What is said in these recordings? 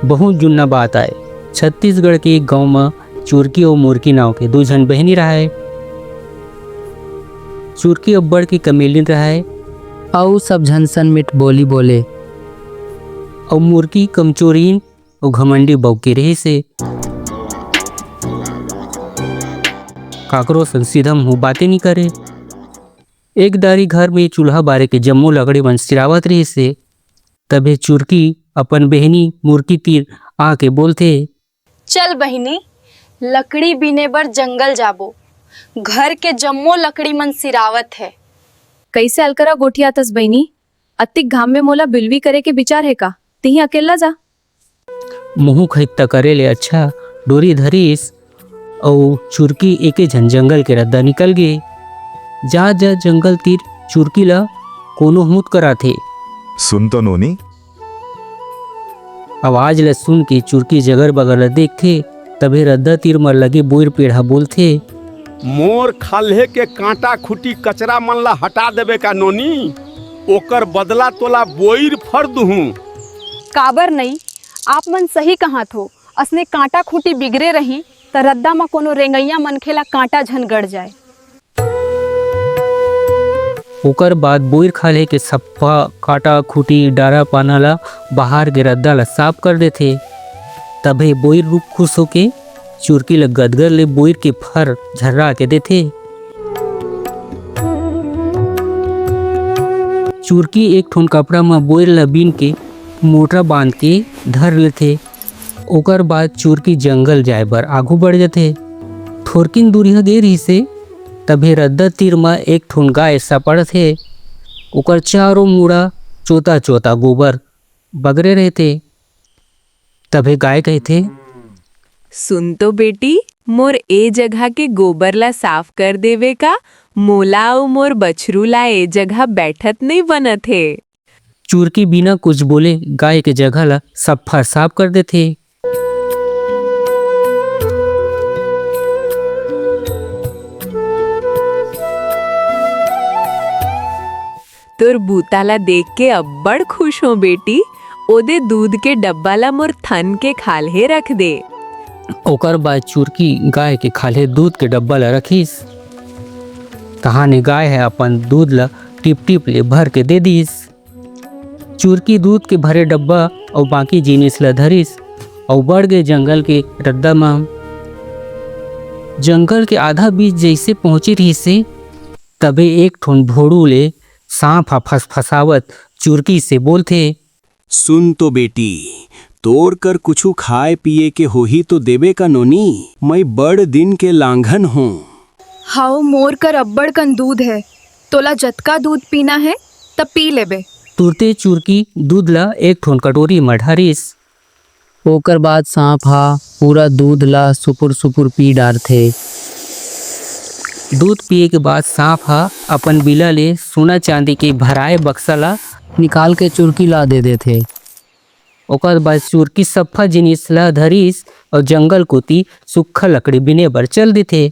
बहुत जुन्ना बात आए। छत्तीसगढ़ के एक गांव में चुरकी और मुरकी नाव के दो जन बहनी रहा है। चुरकी अब्बड़ की कमेलिन रहा है और सब झनसन मिट बोली बोले। और मुरकी कमचोरीन और घमंडी बौके रही से। काकरो सन सीधा मुँह बातें नहीं करे। एक दारी घर में चूल्हा बारे के जम्मो लकड़ी मन सिरावत रही से। तबे चुरकी अपन बहनी मुरकी तीर आके बोलते, चल बहिनी, लकड़ी बीने बर जंगल जाबो। घर के जम्मो लकड़ी मन सिरावत है। कैसे अलकरा गोठिया तस बहिनी, अतिक घाम में मोला बिलवी करे के विचार है का? तिही अकेला जा। मुँह खैता करे ले अच्छा डोरी धरीस और चुरकी एके झन जंगल के रद्दा निकल गए। जा जा जंगल तीर चुरकी ला कोनो हुत करा थे। सुन तो नोनी। आवाज ल सुन के चुरकी जगर बगल देखथे। तबे रद्दा तीर म लगे बोर पेढ़ा बोलथे, मोर खाल्हे के कांटा खुटी कचरा मन ला हटा देबे का नोनी? ओकर बदला तोला बोइर फर दूहूं। काबर नहीं, आप मन सही कहा थो। असने कांटा खूटी बिगड़े रही त रद्दा में कोनो रेंगैया मनखे ला कांटा झन गड़ जाए। ओकर बाद बोर खाले के सप्पा काटा खूटी डारा पाना ला बाहर के रद्दा ला साफ कर देथे। तबे बोर रूप खुश होके चुरकी ला गदगर ले बोर के फर झर्रा के देथे। चुरकी एक ठोन कपड़ा में बोर ला बीन के मोटा बांध के धर लेथे। ओकर बाद चुरकी जंगल जाए बर आगू बढ़ जाथे। थोरकिन दूरिया दे रही से तभे रद्दा तीर में एक ठोन गाय सपड़ थे। ओकर चारों मुड़ा चोता चोता गोबर बगरे रहते। तभे गाय कहते, सुन तो बेटी, मोर ए जगह के गोबर ला साफ कर देवे का? मोला और मोर बछरू ला ए जगह बैठत नहीं बनत है। चुरकी बिना कुछ बोले गाय के जगह ला सफा साफ कर देथे। तोर बूता ला देख के अब्बड़ खुश हो बेटी। ओदे दूध के डब्बा ला मोर थन के खाल्हे रख दे। ओकर बाद चुरकी गाय के खाले दूध के डब्बा ला रखीस। कहानी गाय है अपन दूध ला टिप टिप ले भर के दे दीस। चुरकी दूध के भरे डब्बा और बाकी जिनिस ला धरिस और बढ़ गए जंगल के रद्दा में। जंगल के आधा बीच जैसे पहुंची रही से तबे एक ठोन भोड़ू ले सांप फसफसावत चुरकी से बोलथे, सुन तो बेटी, तोड़ कर कुछू खाए पिए के होही तो देबे का नोनी? मैं बड़ दिन के लांघन हूँ। हाउ मोर कर अब्बड़ कन दूध है। तोला जतका दूध पीना है तब पी लेबे। तुरते चुरकी दूध ला एक ठोन कटोरी में ढारिस। ओकर बाद सांप हा पूरा दूध ला सुपुर सुपुर पी डारथे। दूध पिए के बाद सांप हा अपन बिला ले सोना चांदी के भराए बक्सा ला निकाल के चुरकी ला दे देथे। ओकर बाद चुरकी सफा जिनिस ला धरिस और जंगल कोती सुखा लकड़ी बिने बर चल देथे।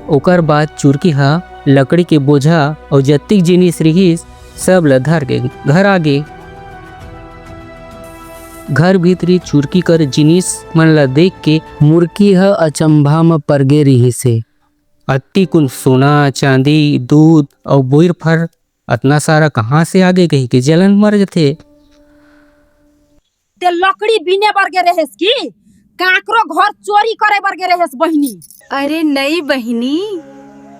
ओकर बाद चुरकी हा लकड़ी के बोझा और जत्तिक जिनिस रहीस सब ल धर के घर आ गे। घर भीतरी चुरकी कर जिनिस मन ला देख के मुरकी ह अचंभा में परगे रही से। अति कुल सोना चांदी दूध और बोर फर अतना सारा कहाँ से आगे कही के जलन मर जथे। ते लकड़ी बीने बरगे रहेस की काकरो घर चोरी करे बरगे रहेस बहिनी? अरे नहीं बहिनी,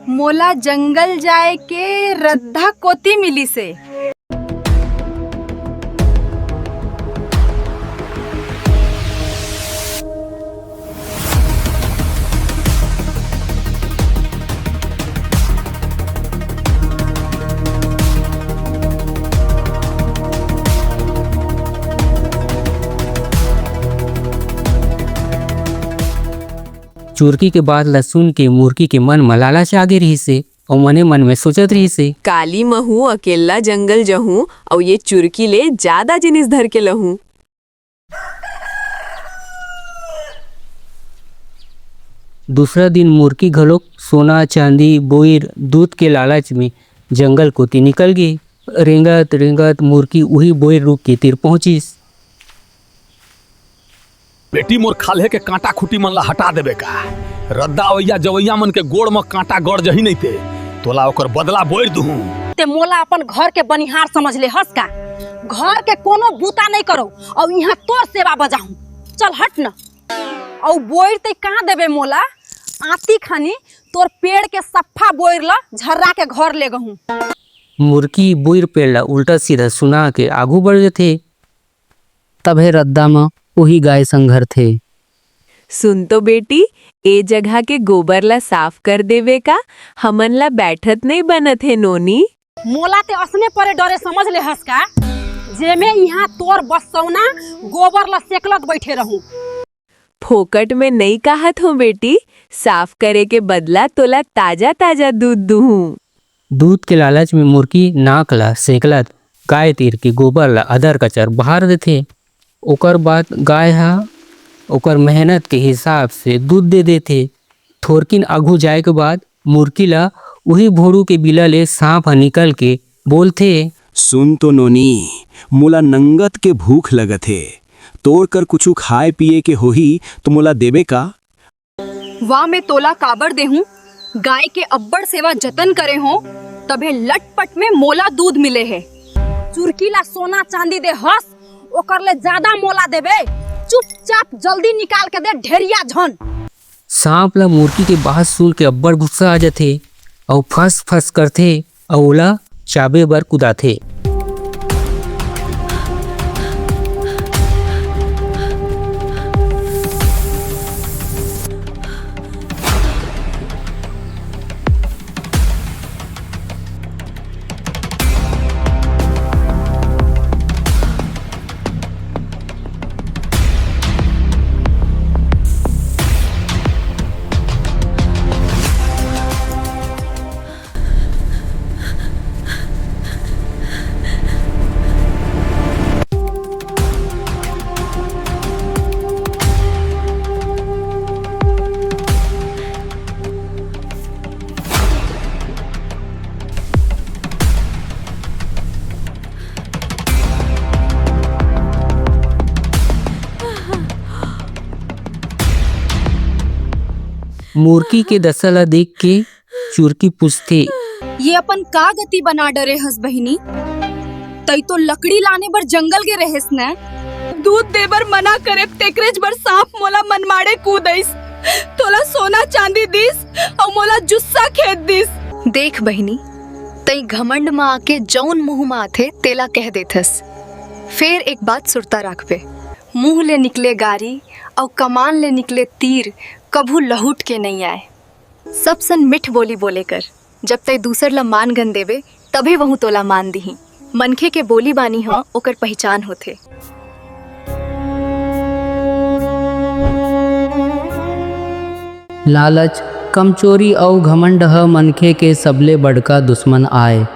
मोला जंगल जाए के रद्दा कोती मिली से। चुरकी के बाद लहसुन के मुर्गी के मन में लालच आगे रही से और मने मन में सोचत रही से काली महू अकेला जंगल जहूं और ये चुरकी ले ज्यादा जिनिस धर के लहूं। दूसरा दिन मुर्गी घलोक सोना चांदी बोईर दूध के लालच में जंगल कोती निकल गई। रेंगत रेंगत मुर्गी वही बोईर रुक के तीर पहुंचीस। बेटी मोर खाल्हे के कांटा खूटी मन ला हटा देबे का। रद्दा वैया जवैया मन के गोड़ में कांटा गड़ जही नहीं थे, तोला ओकर बदला बोर दूं। ते मोला अपन घर के बनिहार समझ ले हस का। घर के कोनो बूता नहीं करो और यहाँ तोर सेवा बजाऊं। चल हट न। और बोर ते कहाँ देबे मोला? आती खानी तोर पेड़ के सफ्फा बोर ला झर्रा के घर ले गहूं। मुर्गी बोईर पेड़ ला उल्टा सीधा सुना के आगू बढ़ जाते। तभे रद्दा में वही गाय संघर थे। सुन तो बेटी, ए जगह के गोबर ला साफ कर देवे का हमन ला बैठत नहीं बनत है नोनी। मोला ते असने परे डरे समझ ले हस का। जेमे यहाँ तोर बसौना गोबर ला सेकलत बैठे रहूं। फोकट में नहीं कहत हूँ बेटी, साफ करे के बदला तोला ताजा ताजा दूध दूँ। दूध के लालच में मुर्गी नाक ला सेकलत गाय तीर के गोबर ला अदर कचर बहार देथे। ओकर बाद गाय हा ओकर मेहनत के हिसाब से दूध दे देथे। थोरकिन आघू जाए के बाद मुर्गी ला वही भोरू के बिला ले सांप निकल के बोलथे, सुन तो नोनी, मोला नंगत के भूख लगत है, तोड़ कर कुछ खाए पिए के होही तो मोला देबे का। वाह मैं तोला काबर देहूं, गाय के अब्बड़ सेवा जतन करे हो तभे लटपट में मोला दूध मिले है। चुरकी ला सोना चांदी दे हस, ओकर ले ज्यादा मोला देबे। चुपचाप जल्दी निकाल के दे ढेरिया झन। सांप ला मुर्गी के बात सुन के अब्बड़ गुस्सा आ जाथे और फस फस करथे और ओला चाबे बर कुदाथे। मुर्गी के दशा ला देख के चुरकी पूछथे, ये अपन का गति बना डरे हस बहिनी? तई तो लकड़ी लाने बर जंगल के रहेस न। दूध दे बर मना करे तेकरेज बर सांप मोला मनमाड़े कूदइस। तोला सोना चांदी दिस और मोला जुस्सा खेत दिस। देख बहिनी, तई घमंड में आके जौन मुंह में आथे तेला कह देथस। फिर एक बात सुरता राखबे, मुंह ले निकले गारी और कमान ले निकले तीर कभू लहुट के नहीं आए। सब सन मिठ बोली बोले कर, जब तय दूसर ला मान गन देवे तभे वहू तोला मान दीही। मनखे के बोली बानी हो ओकर पहचान होथे। लालच, कमचोरी और घमंड ह मनखे के सबले बड़का दुश्मन आए।